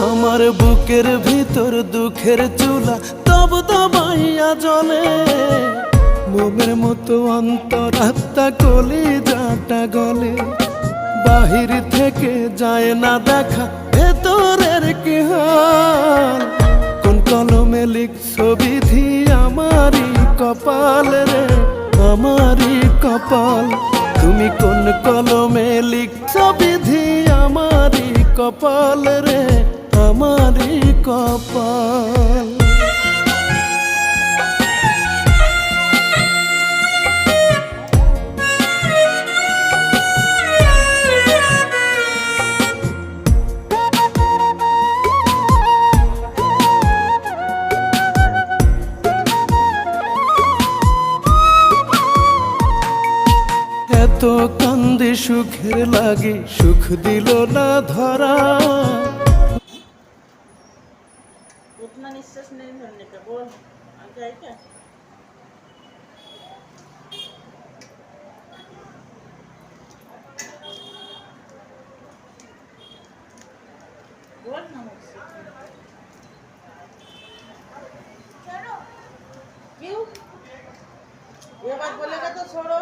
আমার বুকের ভিতর দুঃখের চুলা তব দবাইয়া জ্বলে, মোমের মতো অন্তরাত্মা কলিজাটা গলে। বাহির থেকে যায় না দেখা ভেতরের কি হাল, কোন কলমে লিখছো বিধি আমারই কপাল রে, আমারই কপাল। তুমি কোন কলমে লিখছো বিধি আমারই কপাল রে, আমারই কপাল। এত কান্দে সুখের লাগে সুখ দিল না ধরা। उतना निश्वास नहीं भरने का, बोल आगे आई क्या? बोल ना मुझसे। क्यों? ये बात बोलेगा तो छोड़ो।